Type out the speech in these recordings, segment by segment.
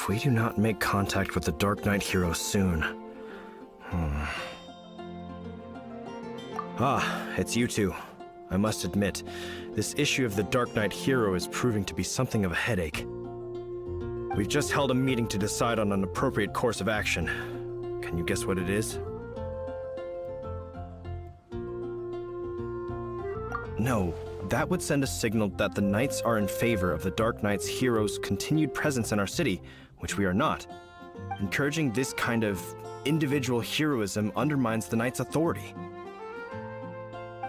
If we do not make contact with the Dark Knight hero soon... Ah, it's you two. I must admit, this issue of the Dark Knight hero is proving to be something of a headache. We've just held a meeting to decide on an appropriate course of action. Can you guess what it is? No, that would send a signal that the Knights are in favor of the Dark Knight's hero's continued presence in our city, which we are not. Encouraging this kind of individual heroism undermines the Knight's authority.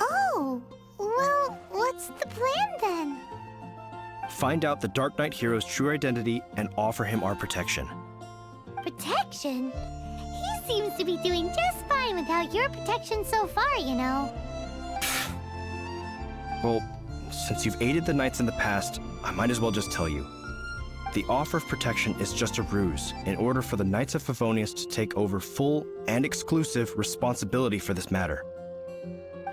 Oh, well, what's the plan then? Find out the Dark Knight hero's true identity and offer him our protection. Protection? He seems to be doing just fine without your protection so far, you know. Well, since you've aided the Knights in the past, I might as well just tell you. The offer of protection is just a ruse in order for the Knights of Favonius to take over full and exclusive responsibility for this matter.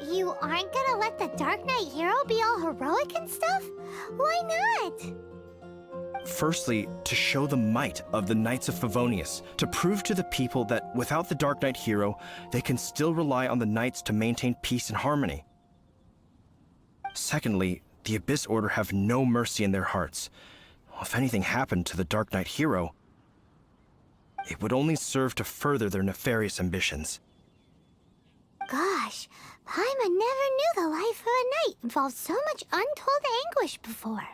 You aren't gonna let the Dark Knight hero be all heroic and stuff? Why not? Firstly, to show the might of the Knights of Favonius, to prove to the people that without the Dark Knight hero, they can still rely on the Knights to maintain peace and harmony. Secondly, the Abyss Order have no mercy in their hearts. If anything happened to the Dark Knight hero, it would only serve to further their nefarious ambitions. Gosh, Paimon never knew the life of a knight involved so much untold anguish before.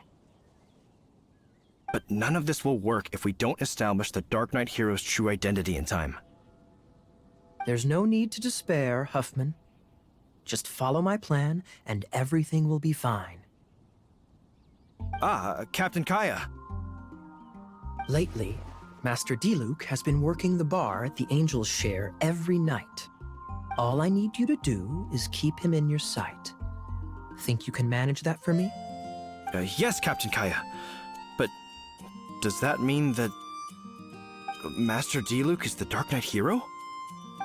But none of this will work if we don't establish the Dark Knight hero's true identity in time. There's no need to despair, Huffman. Just follow my plan, and everything will be fine. Ah, Captain Kaya. Lately, Master Diluc has been working the bar at the Angel's Share every night. All I need you to do is keep him in your sight. Think you can manage that for me? Yes, Captain Kaya. But does that mean that Master Diluc is the Dark Knight hero?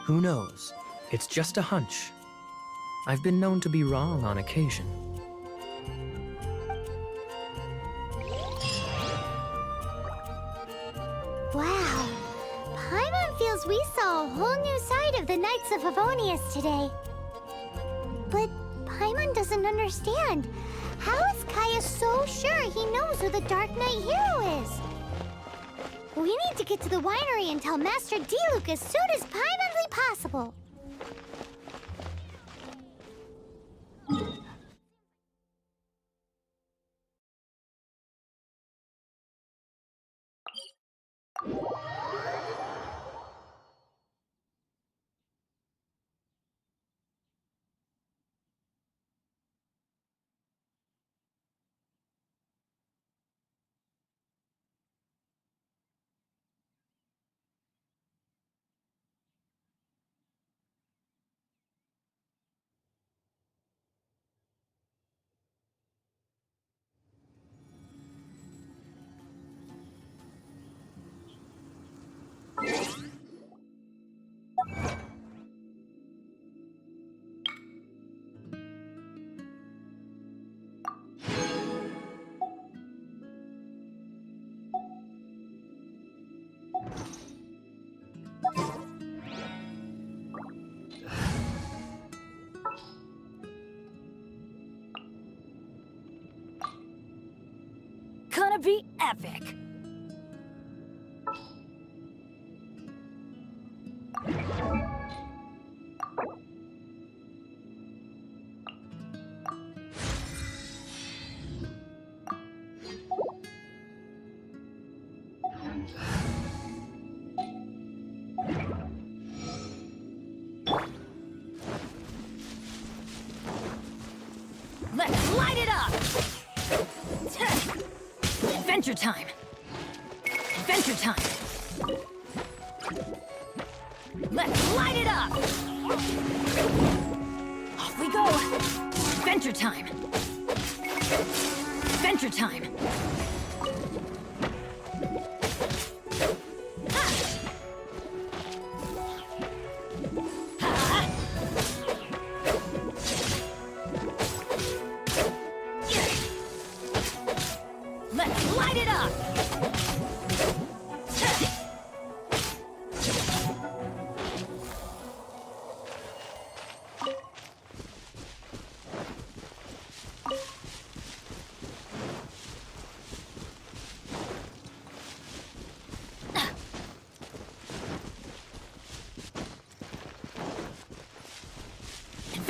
Who knows? It's just a hunch. I've been known to be wrong on occasion. Wow, Paimon feels we saw a whole new side of the Knights of Favonius today. But Paimon doesn't understand. How is Kaya so sure he knows who the Dark Knight hero is? We need to get to the winery and tell Master Diluc as soon as Paimonly possible. Gonna be epic. Let's light it up! Adventure time! Adventure time! Let's light it up! Off we go! Adventure time! Adventure time!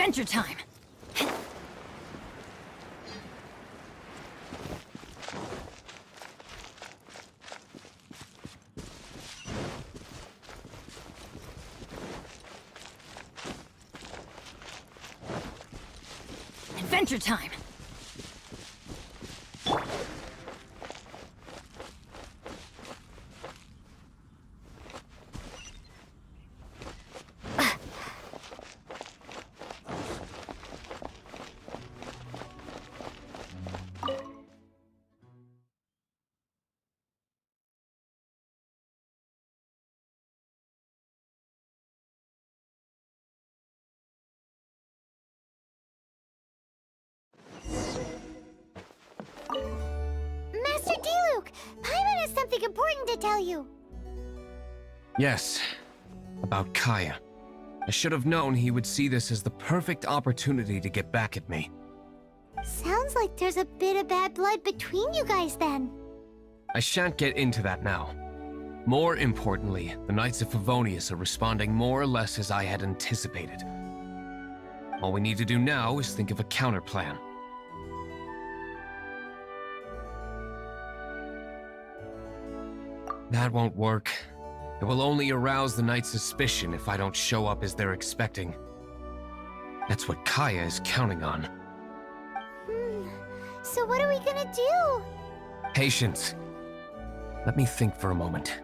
Adventure time! Adventure time! Master Diluc, Paimon has something important to tell you. Yes, about Kaya. I should have known he would see this as the perfect opportunity to get back at me. Sounds like there's a bit of bad blood between you guys then. I shan't get into that now. More importantly, the Knights of Favonius are responding more or less as I had anticipated. All we need to do now is think of a counterplan. That won't work. It will only arouse the Knights' suspicion if I don't show up as they're expecting. That's what Kaya is counting on. So what are we gonna do? Patience. Let me think for a moment.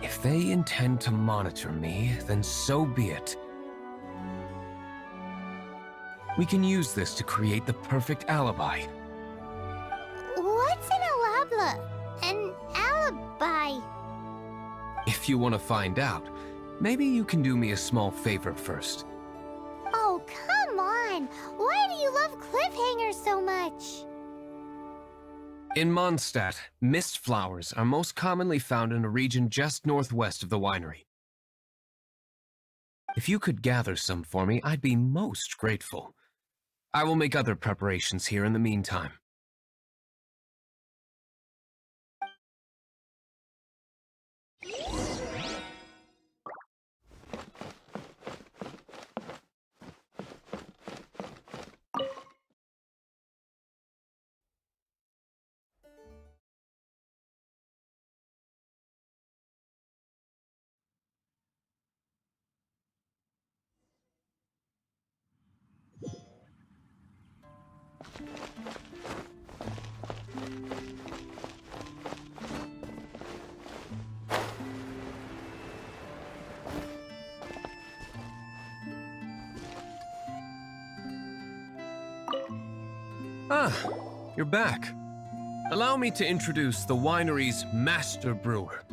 If they intend to monitor me, then so be it. We can use this to create the perfect alibi. What's an alabla? An alibi? If you want to find out, maybe you can do me a small favor first. Oh, come on! Why do you love cliffhangers so much? In Mondstadt, mist flowers are most commonly found in a region just northwest of the winery. If you could gather some for me, I'd be most grateful. I will make other preparations here in the meantime. Ah, you're back. Allow me to introduce the winery's master brewer.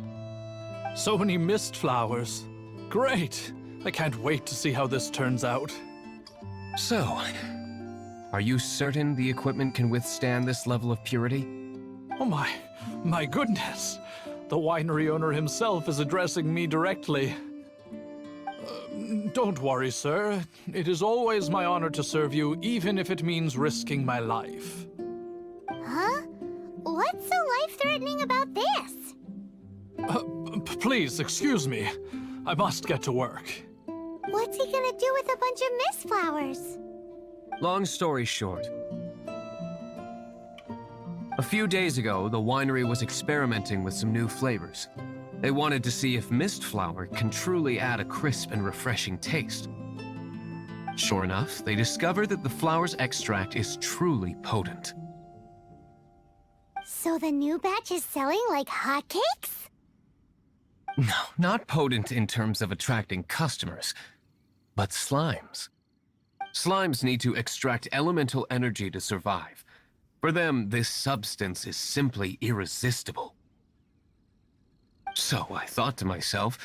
So many mist flowers. Great! I can't wait to see how this turns out. So, are you certain the equipment can withstand this level of purity? Oh my goodness! The winery owner himself is addressing me directly. Don't worry, sir. It is always my honor to serve you, even if it means risking my life. Huh? What's so life-threatening about this? Please, excuse me. I must get to work. What's he gonna do with a bunch of mist flowers? Long story short, a few days ago, the winery was experimenting with some new flavors. They wanted to see if mist flower can truly add a crisp and refreshing taste. Sure enough, they discovered that the flower's extract is truly potent. So the new batch is selling like hotcakes? No, not potent in terms of attracting customers, but slimes. Slimes need to extract elemental energy to survive. For them, this substance is simply irresistible. So I thought to myself,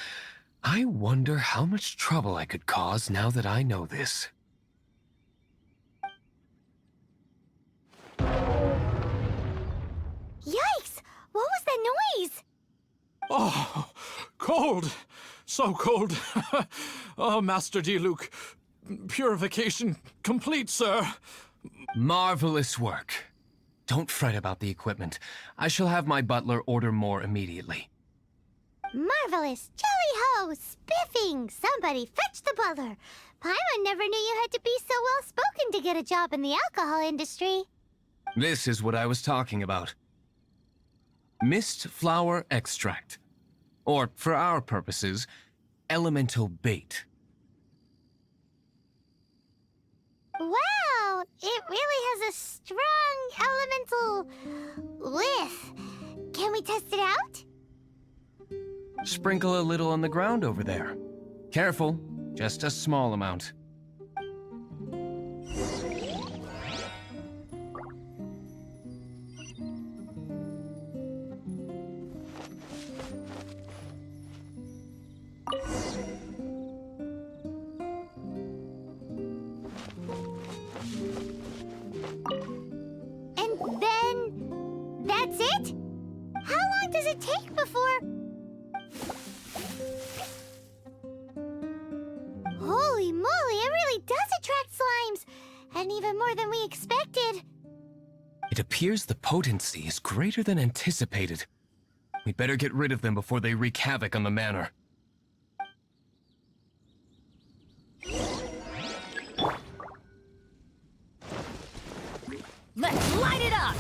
I wonder how much trouble I could cause now that I know this. Yikes! What was that noise? Oh, cold! So cold! Oh, Master Diluc. Purification complete, sir. Marvelous work. Don't fret about the equipment. I shall have my butler order more immediately. Marvelous! Jolly-ho! Spiffing! Somebody fetch the butler! Paimon never knew you had to be so well-spoken to get a job in the alcohol industry. This is what I was talking about. Mist flower extract. Or, for our purposes, elemental bait. Wow! It really has a strong elemental whiff. Can we test it out? Sprinkle a little on the ground over there. Careful, just a small amount. And then... that's it? How long does it take before... Holy moly, it really does attract slimes! And even more than we expected. It appears the potency is greater than anticipated. We'd better get rid of them before they wreak havoc on the manor. Let's light it up!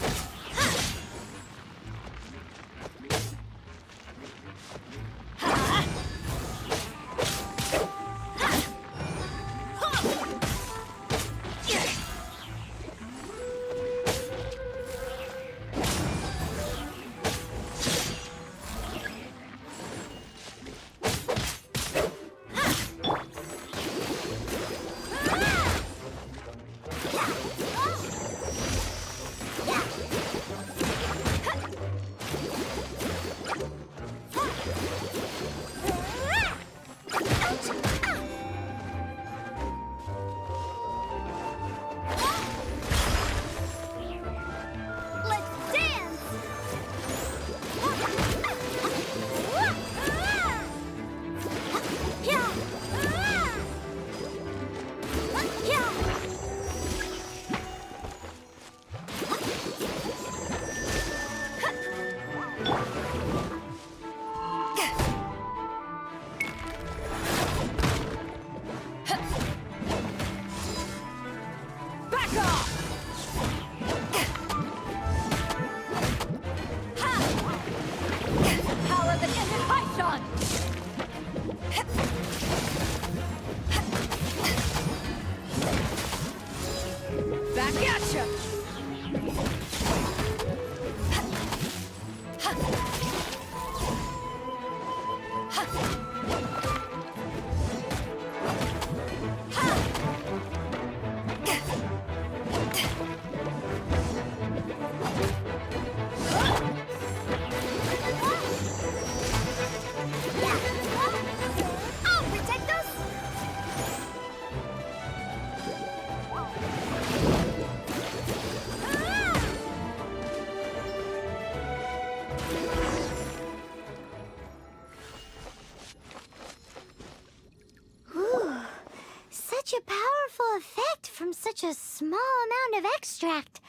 Such a small amount of extract.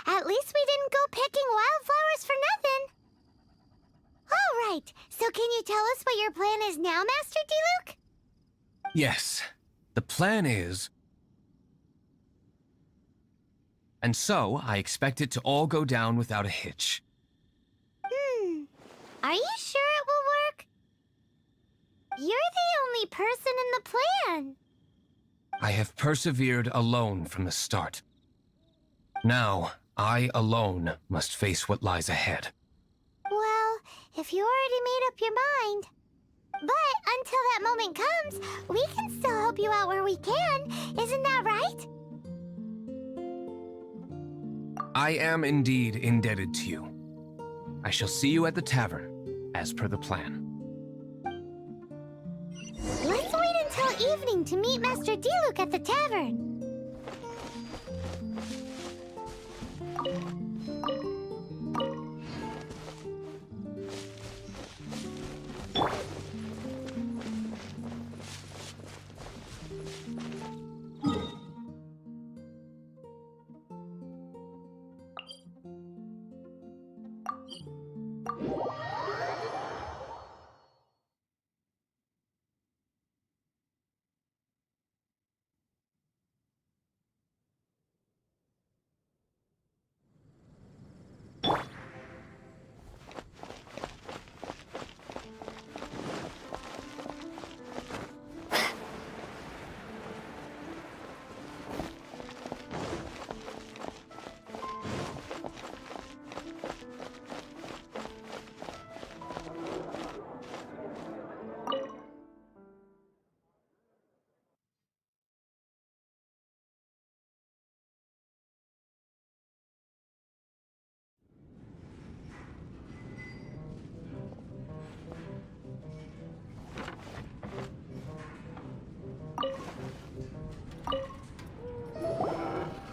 At least we didn't go picking wildflowers for nothing. All right, so can you tell us what your plan is now, Master Diluc? Yes, the plan is... And so, I expect it to all go down without a hitch. Are you sure it will work? You're the only person in the plan. I have persevered alone from the start. Now, I alone must face what lies ahead. Well, if you already made up your mind. But until that moment comes, we can still help you out where we can. Isn't that right? I am indeed indebted to you. I shall see you at the tavern, as per the plan. Let's wait until evening to meet Master Diluc at the tavern.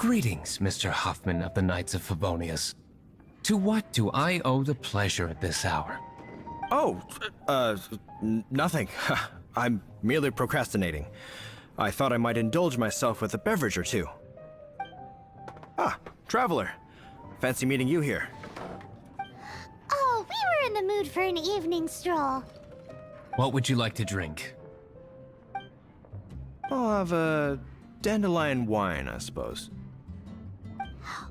Greetings, Mr. Huffman of the Knights of Favonius. To what do I owe the pleasure at this hour? Oh, nothing. I'm merely procrastinating. I thought I might indulge myself with a beverage or two. Ah, traveler. Fancy meeting you here. Oh, we were in the mood for an evening stroll. What would you like to drink? I'll have a dandelion wine, I suppose.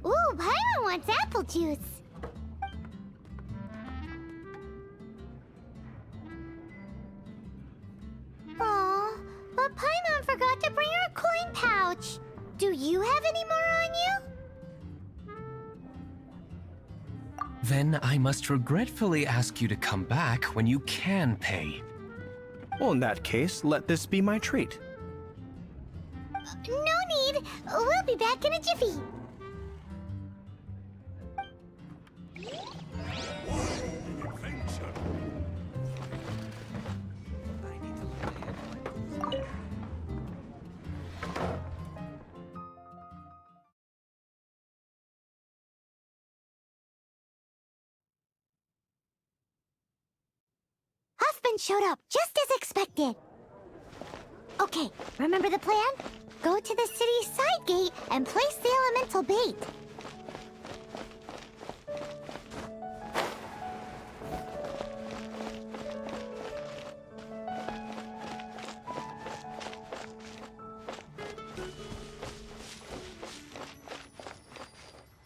Ooh, Paimon wants apple juice. Aw, but Paimon forgot to bring her coin pouch. Do you have any more on you? Then I must regretfully ask you to come back when you can pay. Well, in that case, let this be my treat. No need. We'll be back in a jiffy. Huffman showed up just as expected. Okay, remember the plan? Go to the city's side gate and place the elemental bait.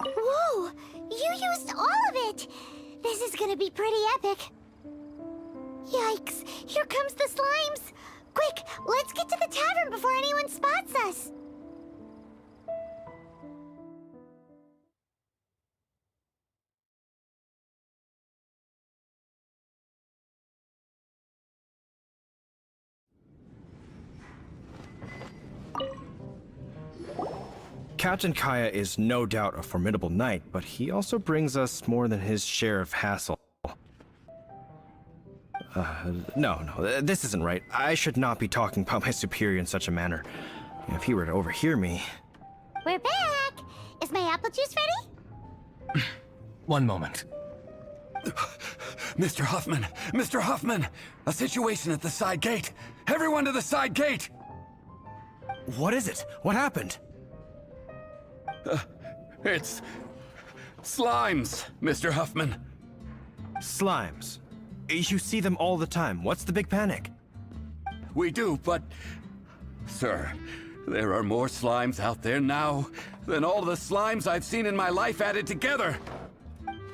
Whoa! You used all of it! This is gonna be pretty epic. Yikes! Here comes the slimes! Quick, let's get to the tavern before anyone spots us! Captain Kaya is no doubt a formidable knight, but he also brings us more than his share of hassle. No, this isn't right. I should not be talking about my superior in such a manner. If he were to overhear me... We're back! Is my apple juice ready? One moment. Mr. Huffman! Mr. Huffman! A situation at the side gate! Everyone to the side gate! What is it? What happened? It's... slimes, Mr. Huffman. Slimes. You see them all the time. What's the big panic? We do, but... Sir, there are more slimes out there now than all the slimes I've seen in my life added together!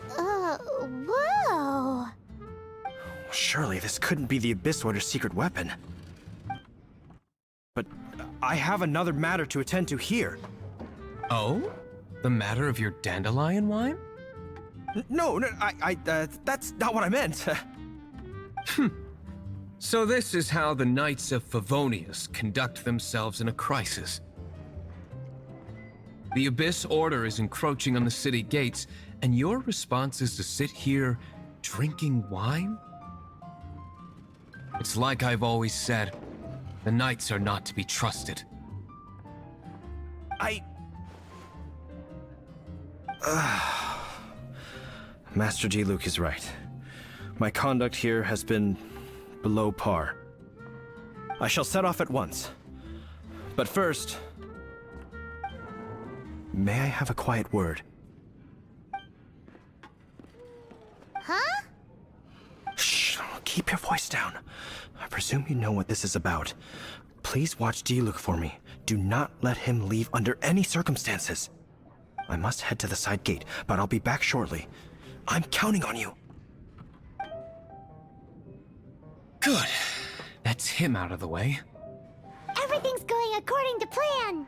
Whoa! Surely this couldn't be the Abyss Warder's secret weapon. But I have another matter to attend to here. Oh? The matter of your dandelion wine? No, that's not what I meant. So this is how the Knights of Favonius conduct themselves in a crisis. The Abyss Order is encroaching on the city gates, and your response is to sit here drinking wine? It's like I've always said, the Knights are not to be trusted. Master Diluc is right. My conduct here has been below par. I shall set off at once. But first, may I have a quiet word? Huh? Shh, keep your voice down. I presume you know what this is about. Please watch Diluc for me. Do not let him leave under any circumstances. I must head to the side gate, but I'll be back shortly. I'm counting on you. Good. That's him out of the way. Everything's going according to plan.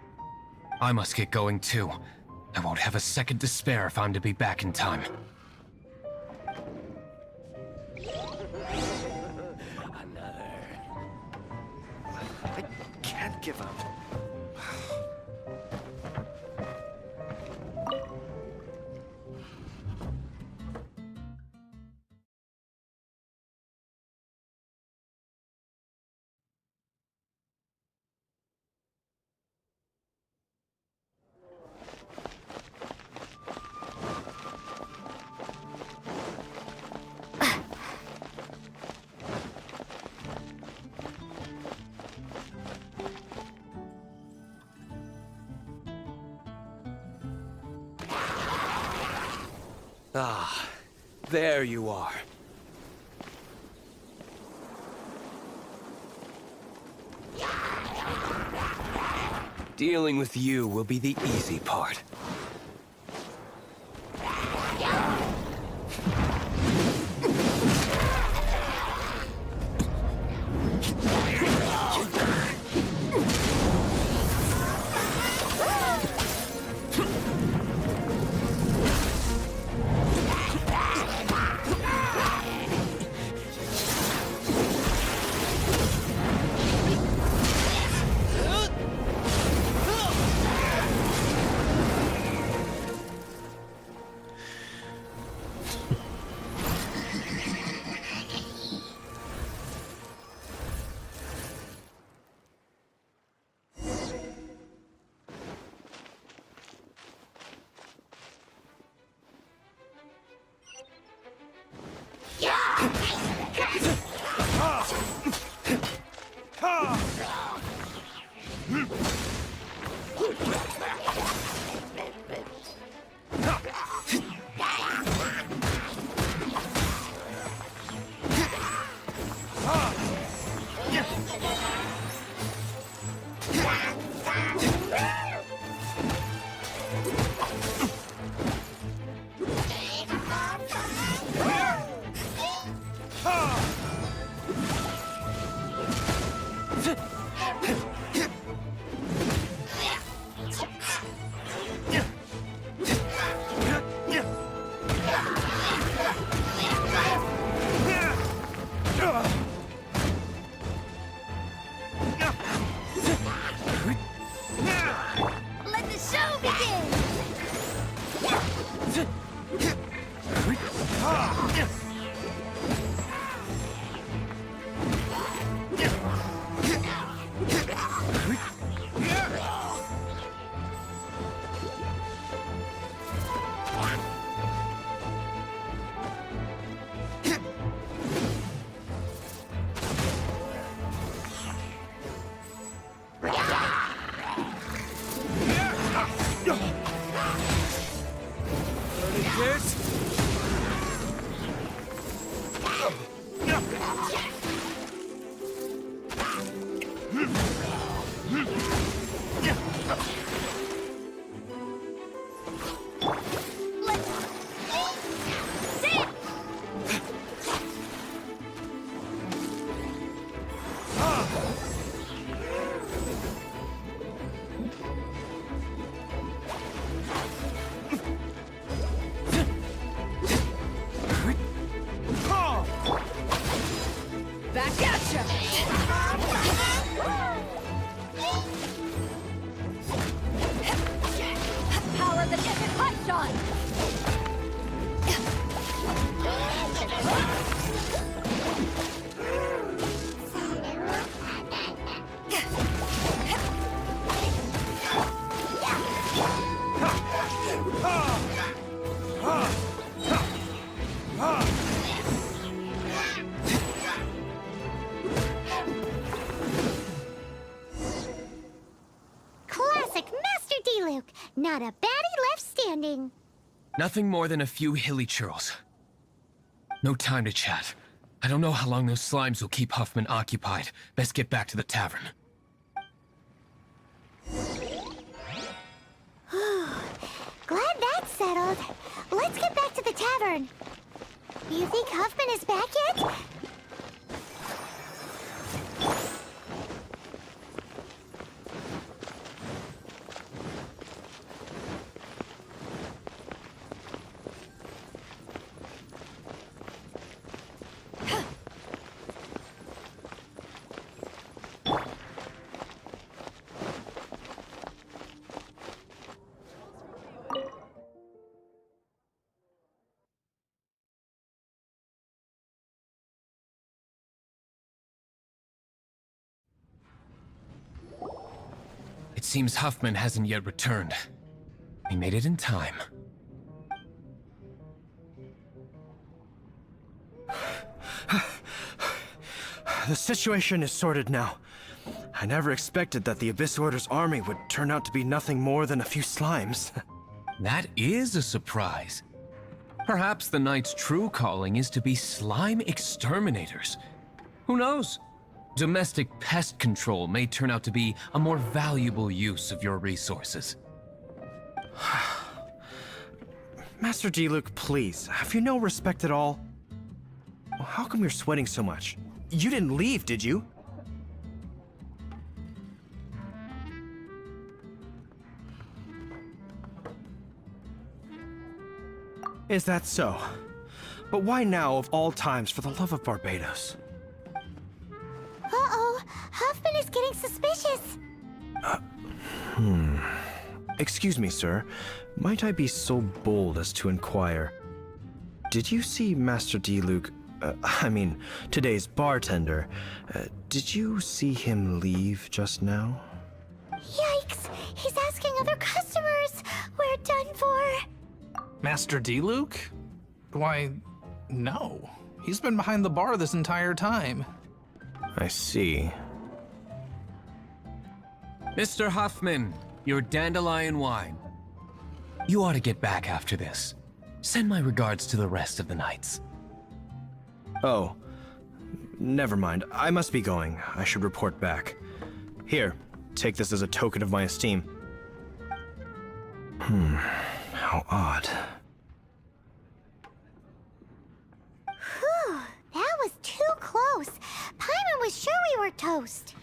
I must get going too. I won't have a second to spare if I'm to be back in time. I can't give up. Ah, there you are. Dealing with you will be the easy part. Not a baddie left standing. Nothing more than a few hilly churls. No time to chat. I don't know how long those slimes will keep Huffman occupied. Best get back to the tavern. Glad that's settled. Let's get back to the tavern. You think Huffman is back yet? It seems Huffman hasn't yet returned. He made it in time. The situation is sorted now. I never expected that the Abyss Order's army would turn out to be nothing more than a few slimes. That is a surprise. Perhaps the Knight's true calling is to be slime exterminators. Who knows? Domestic pest control may turn out to be a more valuable use of your resources. Master Diluc, please, have you no respect at all? Well, how come you're sweating so much? You didn't leave, did you? Is that so? But why now of all times, for the love of Barbados? Uh-oh, Huffman is getting suspicious. Excuse me, sir. Might I be so bold as to inquire? Did you see Master Diluc, today's bartender? Did you see him leave just now? Yikes, he's asking other customers. We're done for. Master Diluc? Why, no. He's been behind the bar this entire time. I see. Mr. Huffman, your dandelion wine. You ought to get back after this. Send my regards to the rest of the Knights. Oh, never mind. I must be going. I should report back. Here, take this as a token of my esteem. How odd. Whew, that was too close. Paimon was sure we were toast.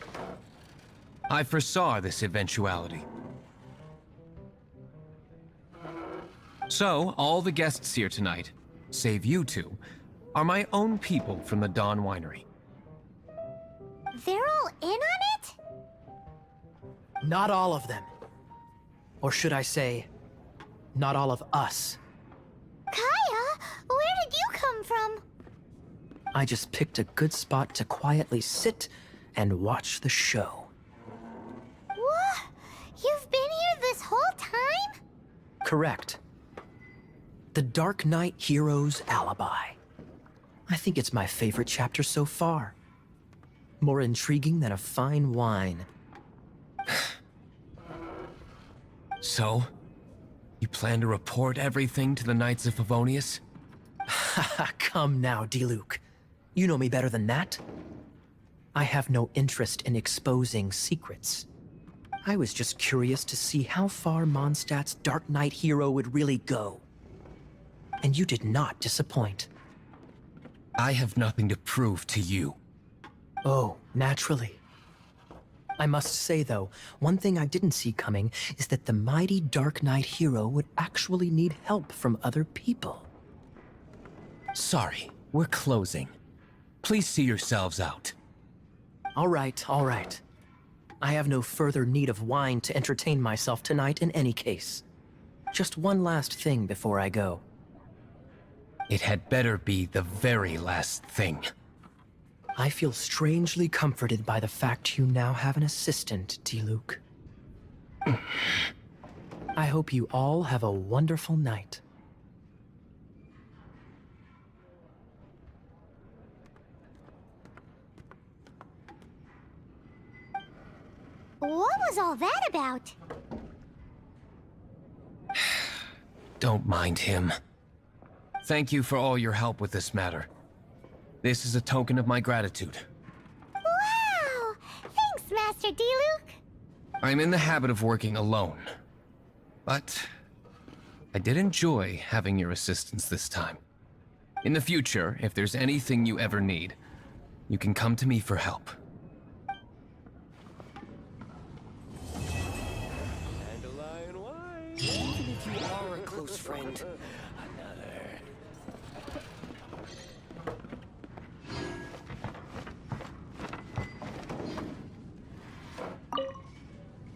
I foresaw this eventuality. So, all the guests here tonight, save you two, are my own people from the Dawn Winery. They're all in on it? Not all of them. Or should I say, not all of us. Kaya, where did you come from? I just picked a good spot to quietly sit and watch the show. What? You've been here this whole time? Correct. The Dark Knight Hero's Alibi. I think it's my favorite chapter so far. More intriguing than a fine wine. So, you plan to report everything to the Knights of Favonius? Come now, Diluc. You know me better than that. I have no interest in exposing secrets. I was just curious to see how far Mondstadt's Dark Knight hero would really go. And you did not disappoint. I have nothing to prove to you. Oh, naturally. I must say, though, one thing I didn't see coming is that the mighty Dark Knight hero would actually need help from other people. Sorry, we're closing. Please see yourselves out. All right, all right. I have no further need of wine to entertain myself tonight in any case. Just one last thing before I go. It had better be the very last thing. I feel strangely comforted by the fact you now have an assistant, Diluc. I hope you all have a wonderful night. What was all that about? Don't mind him. Thank you for all your help with this matter. This is a token of my gratitude. Wow! Thanks, Master Diluc. I'm in the habit of working alone. But I did enjoy having your assistance this time. In the future, if there's anything you ever need, you can come to me for help. Dandelion wine. Even if you are a close friend,